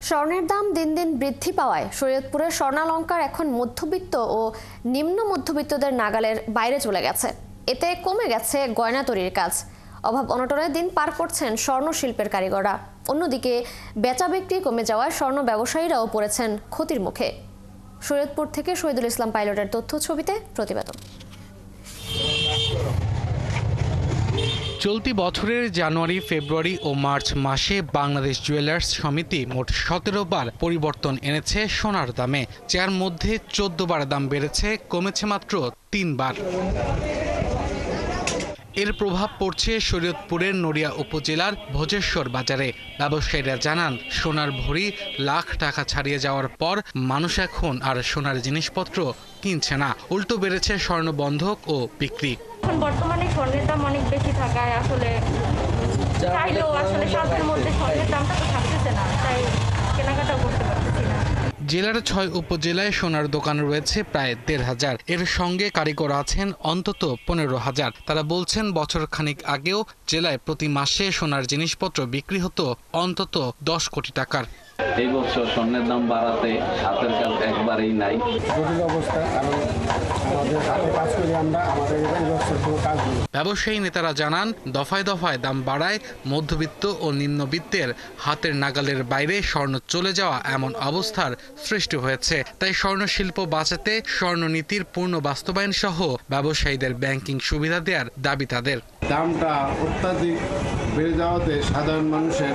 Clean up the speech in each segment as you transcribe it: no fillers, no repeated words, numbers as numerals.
স্বর্ণের দাম দিন দিন বৃদ্ধি পাওয়ায় শরীয়তপুরের স্বর্ণালংকার এখন মধ্যবিত্ত ও নিম্ন মধ্যবিত্তদের নাগালের বাইরে চলে গেছে। এতে কমে গেছে গয়না তৈরির কাজ। অভাব অনটনের দিন পার করছেন স্বর্ণ শিল্পের কারিগররা। অন্যদিকে বেচা বিক্রি কমে যাওয়ায় স্বর্ণ ব্যবসায়ীরাও পড়েছেন ক্ষতির মুখে। শরীয়তপুর থেকে শহীদুল ইসলাম পাইলটের তথ্য ছবিতে প্রতিবেদন। চলতি বছরের জানুয়ারি, ফেব্রুয়ারি ও মার্চ মাসে বাংলাদেশ জুয়েলার্স সমিতি মোট 17 বার পরিবর্তন এনেছে সোনার দামে, যার মধ্যে 14 বার দাম বেড়েছে, কমেছে মাত্র 3 বার। এর প্রভাব পড়ছে শরীয়তপুরের নড়িয়া উপজেলার ভোজেশ্বর বাজারে। ব্যবসায়ীরা জানান, সোনার ভরি লাখ টাকা ছাড়িয়ে যাওয়ার পর মানুষ এখন আর সোনার জিনিসপত্র কিনছে না, উল্টো বেড়েছে স্বর্ণ বন্ধক ও বিক্রি। এখন বর্তমানে স্বর্ণের দাম অনেক বেশি থাকায় আসলে চাইলেও আসলে সাধ্যের মধ্যে স্বর্ণের দামটা তো থাকতেছে না, তাই কেনাকাটাও করতে পারতেছি না। জেলার 6 উপজেলায় সোনার দোকান রয়েছে প্রায় 1,500। এর সঙ্গে কারিগর আছেন অন্তত 15,000। তারা বলছেন, বছর খানিক আগেও জেলায় প্রতি মাসে সোনার জিনিসপত্র বিক্রি হতো অন্তত 10 কোটি টাকার। এই বছর স্বর্ণের দাম বাড়াতে হাতের কাজ একবারেই নাই। জটিল অবস্থা, কারণ আমাদের হাতে কাজ করি আমরা, আমাদের ব্যবসার কোনো কাজ নেই। ব্যবসায়ী নেতারা জানান, দফায় দফায় দাম বাড়ায় মধ্যবিত্ত ও নিম্নবিত্তের হাতের নাগালের বাইরে স্বর্ণ চলে যাওয়া এমন অবস্থার সৃষ্টি হয়েছে। তাই স্বর্ণ শিল্প বাঁচাতে স্বর্ণনীতির পূর্ণ বাস্তবায়ন সহ ব্যবসায়ীদের ব্যাংকিং সুবিধা দেওয়ার দাবি তাদের। দামটা অত্যাধিক বেড়ে যাওয়াতে সাধারণ মানুষের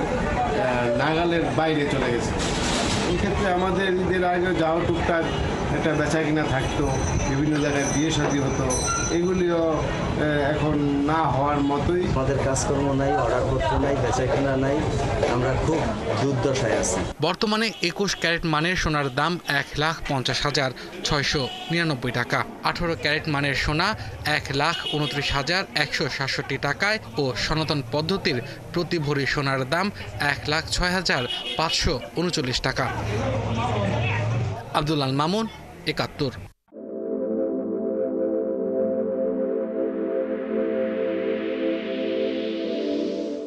নাগালের বাইরে চলে গেছে। এই ক্ষেত্রে আমাদের ঈদের আগে যাওয়া টুকটাক একটা বেচা কিনা থাকতো, বিভিন্ন জায়গায় বিয়ে শাদী হতো, এগুলিও এখন না হওয়ার মতোই। আমাদের কাজকর্ম নাই, অর্ডারপত্র নাই, বেচা কিনা নাই, আমরা খুব দুর্দশায় আছি। বর্তমানে 21 ক্যারেট মানের সোনার দাম 1,50,699 টাকা। 18 ক্যারেট মানের সোনা 1,29,167 টাকায় ও সনাতন পদ্ধতির প্রতি ভরি সোনার দাম 1,06,539 টাকা। আব্দুল আল মামুন, 71।